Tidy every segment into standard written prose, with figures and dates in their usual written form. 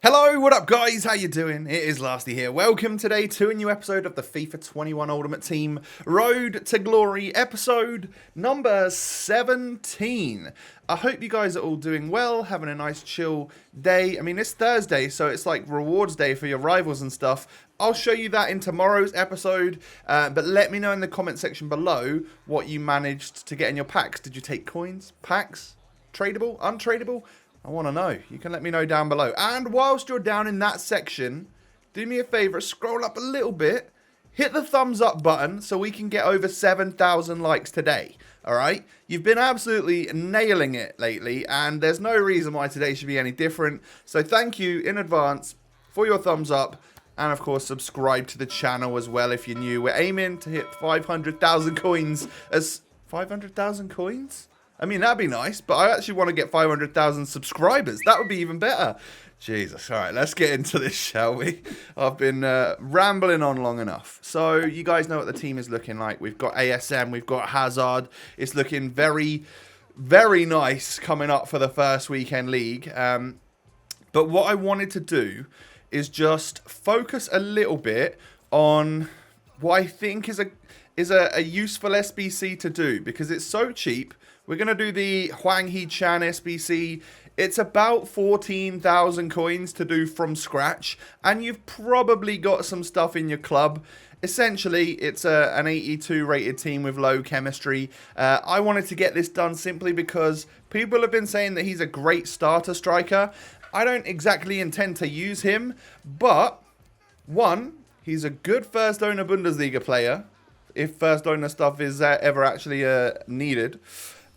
Hello, what up guys? How you doing? It is Lasty here. Welcome today to a new episode of the FIFA 21 Ultimate Team Road to Glory episode number 17. I hope you guys are all doing well, having a nice chill day. I mean, it's Thursday, so it's like rewards day for your rivals and stuff. I'll show you that in tomorrow's episode, but let me know in the comment section below what you managed to get in your packs. Did you take coins, packs, tradable, untradeable? I want to know. You can let me know down below. And whilst you're down in that section, do me a favor, scroll up a little bit, hit the thumbs up button so we can get over 7,000 likes today. Alright? You've been absolutely nailing it lately, and there's no reason why today should be any different. So thank you in advance for your thumbs up. And of course, subscribe to the channel as well if you're new. We're aiming to hit 500,000 coins as... 500,000 coins? I mean, that'd be nice, but I actually want to get 500,000 subscribers. That would be even better. Jesus. All right, let's get into this, shall we? I've been rambling on long enough. So you guys know what the team is looking like. We've got ASM, we've got Hazard. It's looking very, very nice coming up for the first weekend league. But what I wanted to do is just focus a little bit on what I think is a useful SBC to do, because it's so cheap. We're going to do the Hwang Hee-chan SBC. It's about 14,000 coins to do from scratch, and you've probably got some stuff in your club. Essentially, it's an 82 rated team with low chemistry. I wanted to get this done simply because people have been saying that he's a great starter striker. I don't exactly intend to use him, but one, he's a good first owner Bundesliga player, if first owner stuff is ever actually needed.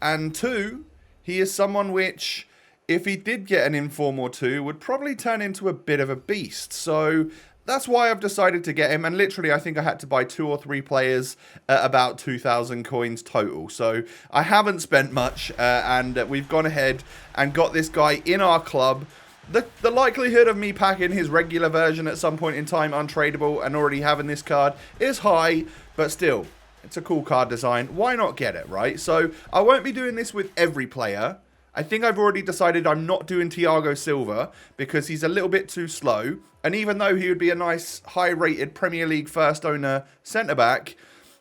And two, he is someone which, if he did get an inform or two, would probably turn into a bit of a beast. So that's why I've decided to get him. And literally, I think I had to buy 2 or 3 players at about 2,000 coins total. So I haven't spent much, and we've gone ahead and got this guy in our club. The likelihood of me packing his regular version at some point in time untradeable and already having this card is high, but still, it's a cool card design. Why not get it, right? So I won't be doing this with every player. I think I've already decided I'm not doing Thiago Silva because he's a little bit too slow. And even though he would be a nice high-rated Premier League first owner centre-back,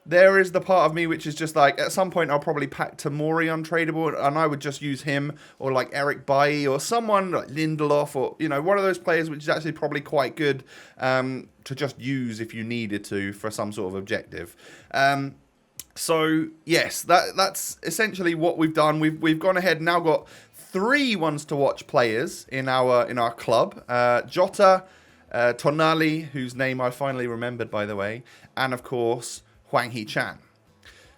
there is the part of me which is just like, at some point I'll probably pack Tamori untradeable, and I would just use him, or like Eric Bailly, or someone like Lindelof, or, you know, one of those players which is actually probably quite good to just use if you needed to for some sort of objective. So yes, that's essentially what we've done. We've gone ahead and now got 3 ones to watch players in our club. Jota, Tonali, whose name I finally remembered, by the way, and of course Hwang Hee-chan.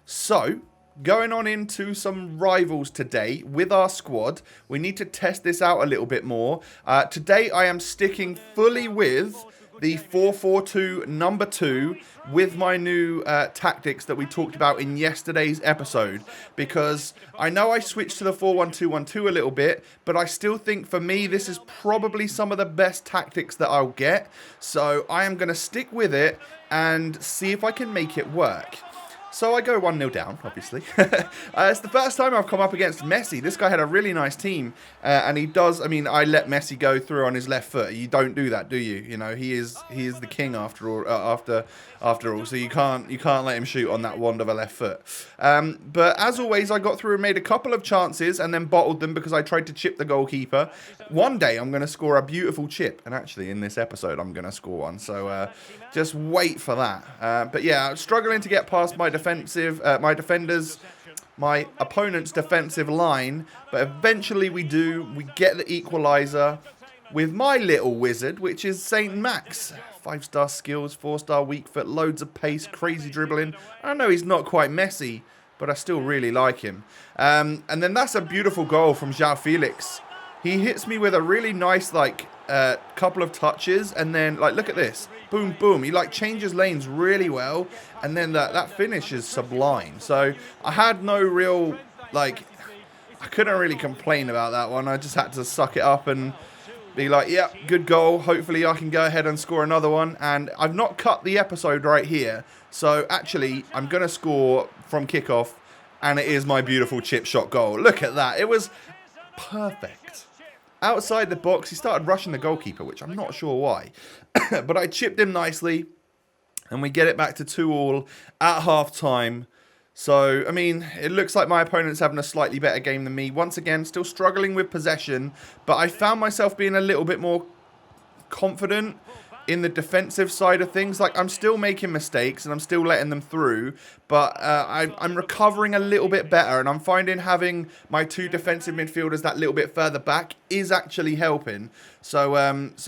So, going on into some rivals today with our squad. We need to test this out a little bit more. Today I am sticking fully with the 4-4-2 number 2 with my new tactics that we talked about in yesterday's episode, because I know I switched to the 4-1-2-1-2 a little bit, but I still think for me this is probably some of the best tactics that I'll get. So I am going to stick with it and see if I can make it work. So I go 1-0 down, obviously. It's the first time I've come up against Messi. This guy had a really nice team, and he does. I mean, I let Messi go through on his left foot. You don't do that, do you? You know, he is the king after all. After all, so you can't let him shoot on that wand of a left foot. But as always, I got through and made a couple of chances and then bottled them because I tried to chip the goalkeeper. One day I'm going to score a beautiful chip, and actually in this episode I'm going to score one. So just wait for that. But yeah, struggling to get past my defenders, my opponent's defensive line, but eventually we do. We get the equaliser with my little wizard, which is Saint Max. 5-star skills, 4-star weak foot, loads of pace, crazy dribbling. I know he's not quite Messi, but I still really like him. And then that's a beautiful goal from João Felix. He hits me with a really nice, couple of touches, and then, look at this. Boom, boom. He, changes lanes really well, and then that finish is sublime. So I had no real, I couldn't really complain about that one. I just had to suck it up and be like, yeah, good goal. Hopefully I can go ahead and score another one. And I've not cut the episode right here. So actually, I'm going to score from kickoff, and it is my beautiful chip shot goal. Look at that. It was perfect. outside the box. He started rushing the goalkeeper, which I'm not sure why. But I chipped him nicely, and we get it back to 2-2 at half-time. So, I mean, it looks like my opponent's having a slightly better game than me. Once again, still struggling with possession, but I found myself being a little bit more confident in the defensive side of things. Like, I'm still making mistakes and I'm still letting them through, but I'm recovering a little bit better, and I'm finding having my two defensive midfielders that little bit further back is actually helping. So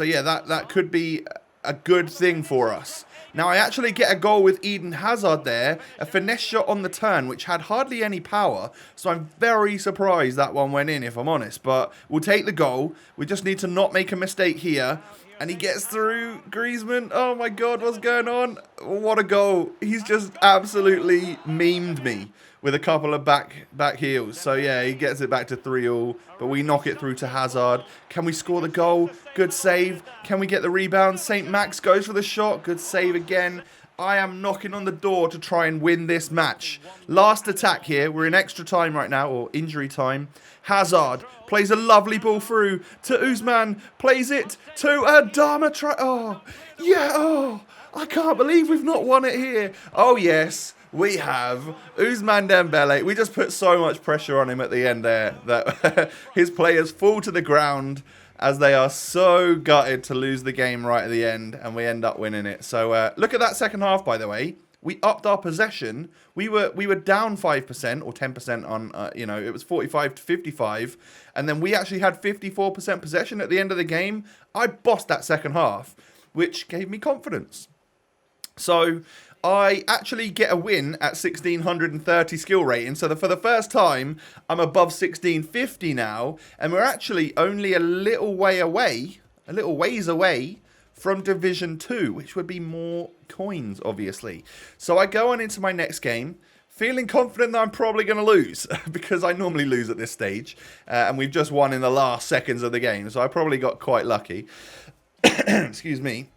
yeah, that could be a good thing for us. Now, I actually get a goal with Eden Hazard there, a finesse shot on the turn, which had hardly any power, so I'm very surprised that one went in, if I'm honest, but we'll take the goal. We just need to not make a mistake here, and he gets through. Griezmann, oh my god, what's going on? What a goal. He's just absolutely memed me with a couple of back heels. So yeah, he gets it back to 3-3, but we knock it through to Hazard. Can we score the goal? Good save. Can we get the rebound? St. Max goes for the shot. Good save again. I am knocking on the door to try and win this match. Last attack here. We're in extra time right now, or injury time. Hazard plays a lovely ball through to Usman. Plays it to Adama. Oh, yeah. Oh, I can't believe we've not won it here. Oh, yes. We have Usman Dembele. We just put so much pressure on him at the end there that his players fall to the ground as they are so gutted to lose the game right at the end, and we end up winning it. So look at that second half, by the way. We upped our possession. We were down 5% or 10% on, it was 45 to 55, and then we actually had 54% possession at the end of the game. I bossed that second half, which gave me confidence. So I actually get a win at 1630 skill rating. So for the first time, I'm above 1650 now. And we're actually only a little ways away from Division 2, which would be more coins, obviously. So I go on into my next game, feeling confident that I'm probably going to lose, because I normally lose at this stage. And we've just won in the last seconds of the game. So I probably got quite lucky. Excuse me.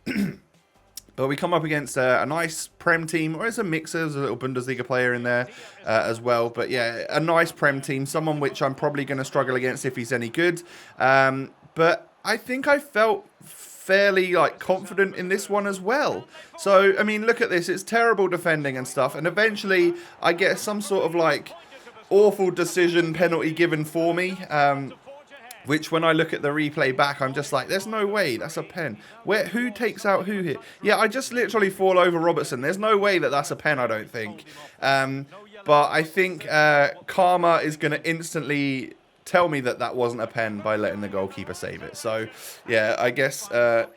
But we come up against a nice Prem team, or it's a mixer, there's a little Bundesliga player in there as well. But yeah, a nice Prem team, someone which I'm probably going to struggle against if he's any good. But I think I felt fairly confident in this one as well. So, I mean, look at this. It's terrible defending and stuff. And eventually I get some sort of awful decision penalty given for me. Which, when I look at the replay back, I'm just like, there's no way, that's a pen. Who takes out who here? Yeah, I just literally fall over Robertson. There's no way that that's a pen, I don't think. But I think karma is going to instantly tell me that that wasn't a pen by letting the goalkeeper save it. So, yeah, I guess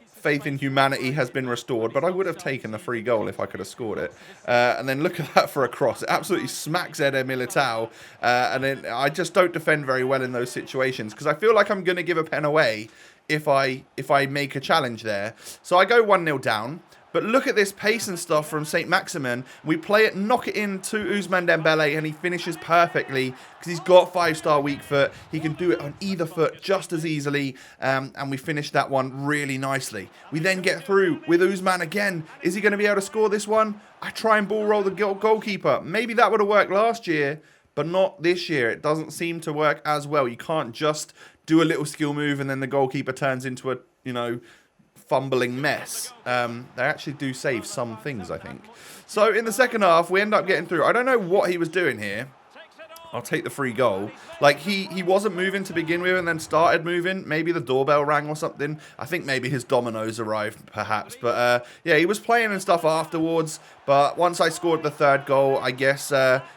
faith in humanity has been restored, but I would have taken the free goal if I could have scored it. And then look at that for a cross. It absolutely smacks Eder Militao. And then I just don't defend very well in those situations, because I feel like I'm going to give a pen away if I make a challenge there. So I go 1-0 down. But look at this pace and stuff from St. Maximin. We play it, knock it in to Usman Dembele, and he finishes perfectly because he's got 5-star weak foot. He can do it on either foot just as easily, and we finish that one really nicely. We then get through with Usman again. Is he going to be able to score this one? I try and ball roll the goalkeeper. Maybe that would have worked last year, but not this year. It doesn't seem to work as well. You can't just do a little skill move and then the goalkeeper turns into a, fumbling mess. They actually do save some things, I think. So in the second half, we end up getting through. I don't know what he was doing here. I'll take the free goal. He wasn't moving to begin with and then started moving. Maybe the doorbell rang or something. I think maybe his dominoes arrived, perhaps. But yeah, he was playing and stuff afterwards. But once I scored the third goal, I guess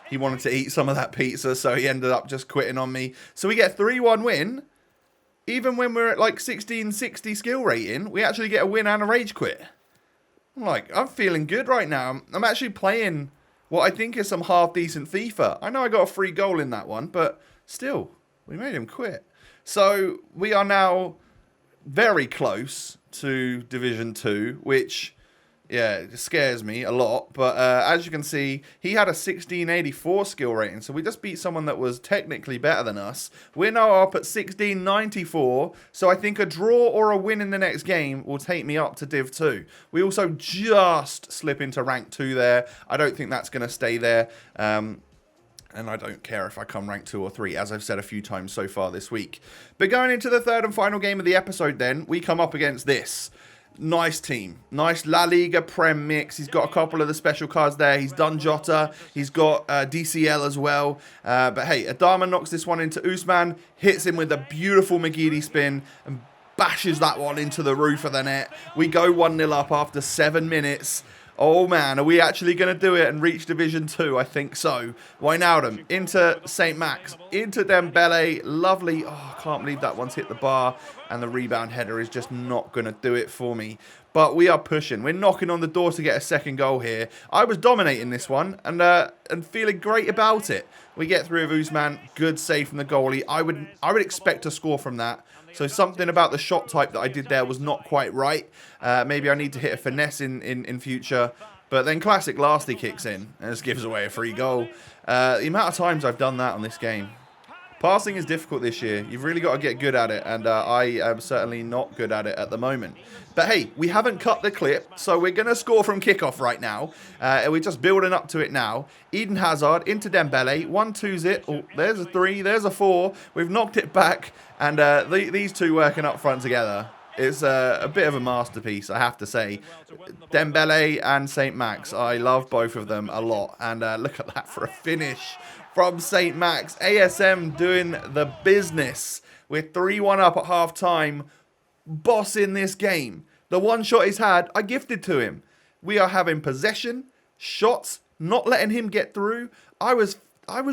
he wanted to eat some of that pizza, so he ended up just quitting on me. So we get 3-1 win. Even when we're at 1660 skill rating, we actually get a win and a rage quit. I'm feeling good right now. I'm actually playing what I think is some half-decent FIFA. I know I got a free goal in that one, but still, we made him quit. So we are now very close to Division 2, which, yeah, it scares me a lot. But as you can see, he had a 1684 skill rating. So we just beat someone that was technically better than us. We're now up at 1694. So I think a draw or a win in the next game will take me up to Div 2. We also just slip into rank 2 there. I don't think that's going to stay there. And I don't care if I come rank 2 or 3, as I've said a few times so far this week. But going into the third and final game of the episode then, we come up against this. Nice team. Nice La Liga Prem mix. He's got a couple of the special cards there. He's done Jota. He's got DCL as well. But hey, Adama knocks this one into Usman, hits him with a beautiful Magidi spin, and bashes that one into the roof of the net. We go 1-0 up after 7 minutes. Oh man, are we actually going to do it and reach Division 2? I think so. Wijnaldum into St. Max, into Dembele. Lovely. Oh, I can't believe that one's hit the bar. And the rebound header is just not going to do it for me. But we are pushing. We're knocking on the door to get a second goal here. I was dominating this one and feeling great about it. We get through with Usman. Good save from the goalie. I would expect a score from that. So something about the shot type that I did there was not quite right. Maybe I need to hit a finesse in future. But then classic Lasty kicks in and just gives away a free goal. The amount of times I've done that on this game. Passing is difficult this year. You've really got to get good at it. And I am certainly not good at it at the moment. But hey, we haven't cut the clip. So we're going to score from kickoff right now. We're just building up to it now. Eden Hazard into Dembele. 1-2's it. Oh, there's a 3. There's a 4. We've knocked it back. And these two working up front together. It's a bit of a masterpiece, I have to say. Dembele and St. Max. I love both of them a lot. And look at that for a finish from St. Max. ASM doing the business. We're 3-1 up at half time. Boss in this game. The one shot he's had, I gifted to him. We are having possession, shots, not letting him get through. I was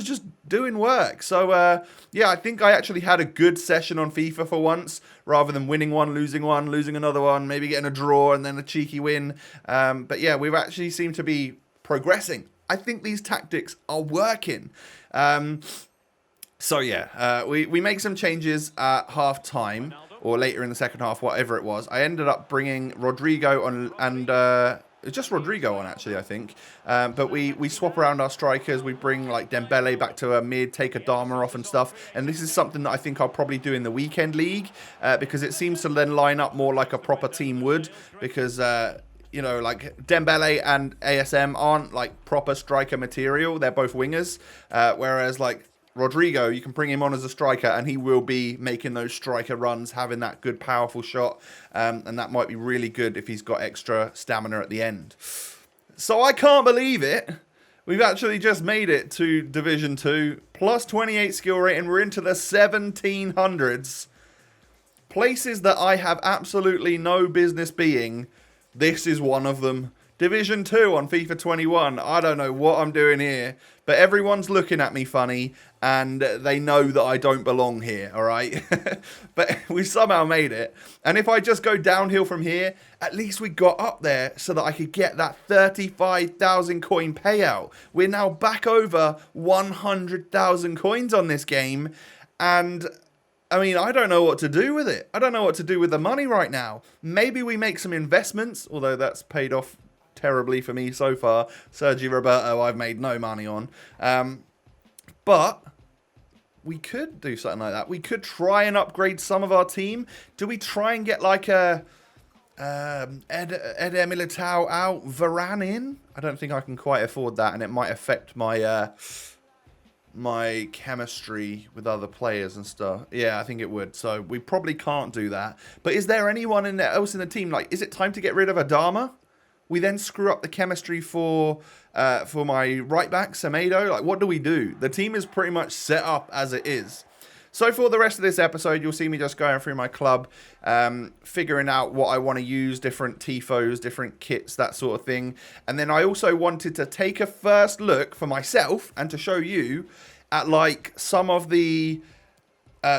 just doing work. So, yeah, I think I actually had a good session on FIFA for once, rather than winning one, losing another one, maybe getting a draw and then a cheeky win. But yeah, we've actually seemed to be progressing. I think these tactics are working. So yeah, we make some changes at half time or later in the second half, whatever it was. I ended up bringing Rodrigo on and just Rodrigo on, actually, I think. But we swap around our strikers. We bring, like, Dembele back to a mid, take Adama off and stuff. And this is something that I think I'll probably do in the weekend league because it seems to then line up more like a proper team would because... you know, like Dembele and ASM aren't like proper striker material. They're both wingers. Whereas like Rodrigo, you can bring him on as a striker and he will be making those striker runs, having that good, powerful shot. And that might be really good if he's got extra stamina at the end. So I can't believe it. We've actually just made it to Division 2. Plus 28 skill rating. We're into the 1700s. Places that I have absolutely no business being. This is one of them. Division 2 on FIFA 21. I don't know what I'm doing here. But everyone's looking at me funny. And they know that I don't belong here. Alright? But we somehow made it. And if I just go downhill from here. At least we got up there. So that I could get that 35,000 coin payout. We're now back over 100,000 coins on this game. And... I mean, I don't know what to do with it. I don't know what to do with the money right now. Maybe we make some investments, although that's paid off terribly for me so far. Sergio Roberto, I've made no money on. But we could do something like that. We could try and upgrade some of our team. Do we try and get like a Ed Militao out, Varane in? I don't think I can quite afford that, and it might affect my... my chemistry with other players and stuff. Yeah, I think it would. So we probably can't do that. But is there anyone else in the team? Like, is it time to get rid of Adama? We then screw up the chemistry for my right back, Semedo. Like, what do we do? The team is pretty much set up as it is. So for the rest of this episode, you'll see me just going through my club, figuring out what I want to use, different tifos, different kits, that sort of thing. And then I also wanted to take a first look for myself and to show you at like some of the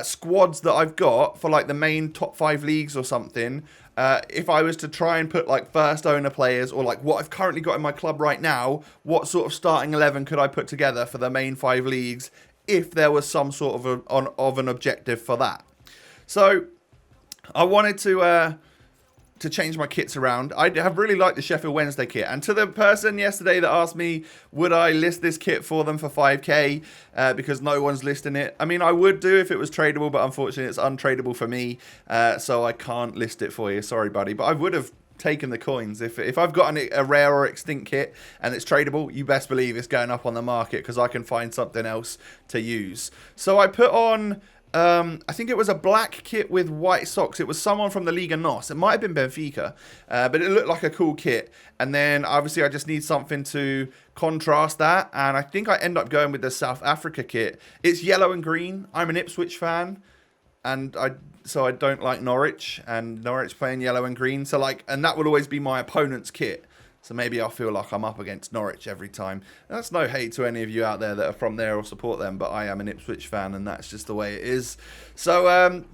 squads that I've got for like the main top 5 leagues or something. If I was to try and put like first owner players or like what I've currently got in my club right now, what sort of starting 11 could I put together for the main 5 leagues? If there was some sort of an objective for that. So I wanted to change my kits around. I have really liked the Sheffield Wednesday kit. And to the person yesterday that asked me, would I list this kit for them for 5k because no one's listing it? I mean, I would do if it was tradable, but unfortunately it's untradeable for me. So I can't list it for you. Sorry, buddy. But I would have taking the coins. If I've got a rare or extinct kit and it's tradable, you best believe it's going up on the market because I can find something else to use. So I put on, I think it was a black kit with white socks. It was someone from the Liga NOS. It might have been Benfica, but it looked like a cool kit. And then obviously I just need something to contrast that. And I think I end up going with the South Africa kit. It's yellow and green. I'm an Ipswich fan. And so I don't like Norwich, and Norwich playing yellow and green. So and that will always be my opponent's kit. So maybe I'll feel like I'm up against Norwich every time. And that's no hate to any of you out there that are from there or support them, but I am an Ipswich fan, and that's just the way it is. So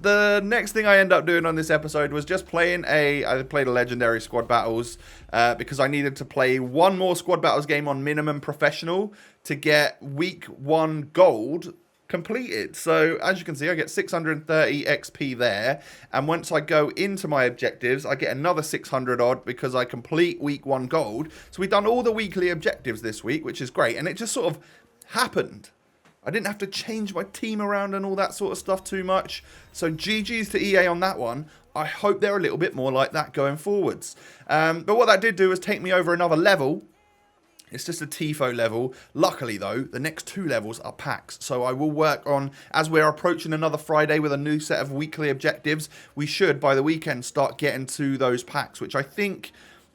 the next thing I end up doing on this episode was just playing I played a legendary squad battles because I needed to play one more squad battles game on minimum professional to get week 1 gold completed. So as you can see, I get 630 XP there, and once I go into my objectives I get another 600 odd because I complete week 1 gold. So we've done all the weekly objectives this week, which is great, and it just sort of happened. I didn't have to change my team around and all that sort of stuff too much. So GG's to EA on that one. I hope they're a little bit more like that going forwards. But what that did do was take me over another level. It's just a TIFO level. Luckily, though, the next 2 levels are packs. So I will work on, as we're approaching another Friday with a new set of weekly objectives, we should, by the weekend, start getting to those packs, which I think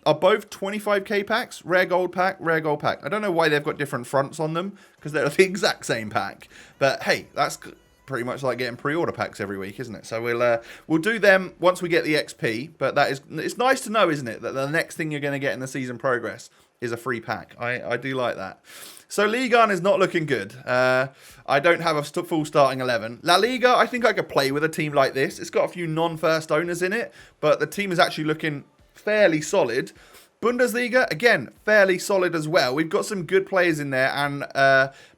are both 25k packs. Rare gold pack, rare gold pack. I don't know why they've got different fronts on them, because they're the exact same pack. But hey, that's pretty much like getting pre-order packs every week, isn't it? So we'll do them once we get the XP. But it's nice to know, isn't it, that the next thing you're going to get in the season progress is a free pack. I do like that. So Ligue 1 is not looking good. I don't have a full starting 11. La Liga, I think I could play with a team like this. It's got a few non-first owners in it, but the team is actually looking fairly solid. Bundesliga, again, fairly solid as well. We've got some good players in there, and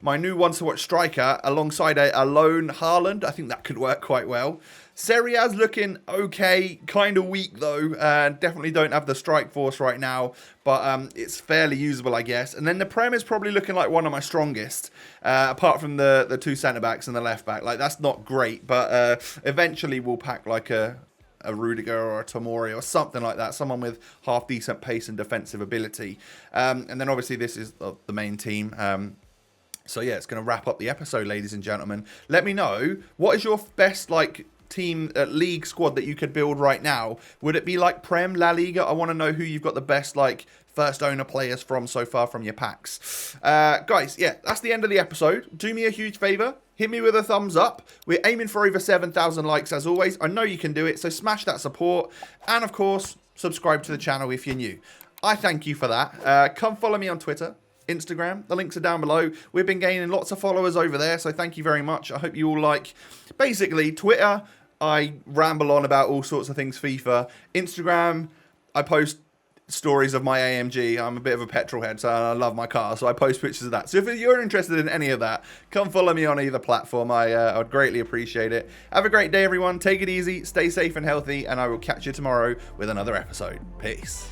my new one to watch striker alongside a lone Haaland. I think that could work quite well. Serie A's looking okay, kind of weak though. Definitely don't have the strike force right now, but it's fairly usable, I guess. And then the Prem is probably looking like one of my strongest, apart from the 2 centre-backs and the left-back. That's not great, but eventually we'll pack like a Rudiger or a Tomori or something like that, someone with half decent pace and defensive ability. And then obviously this is the main team. So yeah, it's going to wrap up the episode, ladies and gentlemen. Let me know, what is your best team league squad that you could build right now? Would it be like Prem, La Liga? I want to know who you've got the best first owner players from so far from your packs. Guys, yeah, that's the end of the episode. Do me a huge favor. Hit me with a thumbs up. We're aiming for over 7,000 likes as always. I know you can do it, so smash that support. And of course, subscribe to the channel if you're new. I thank you for that. Come follow me on Twitter, Instagram. The links are down below. We've been gaining lots of followers over there, so thank you very much. I hope you all like, basically, Twitter, I ramble on about all sorts of things FIFA. Instagram, I post stories of my AMG. I'm a bit of a petrol head, so I love my car, so I post pictures of that. So if you're interested in any of that, come follow me on either platform. I'd greatly appreciate it. Have a great day, everyone. Take it easy, stay safe and healthy, and I will catch you tomorrow with another episode. Peace.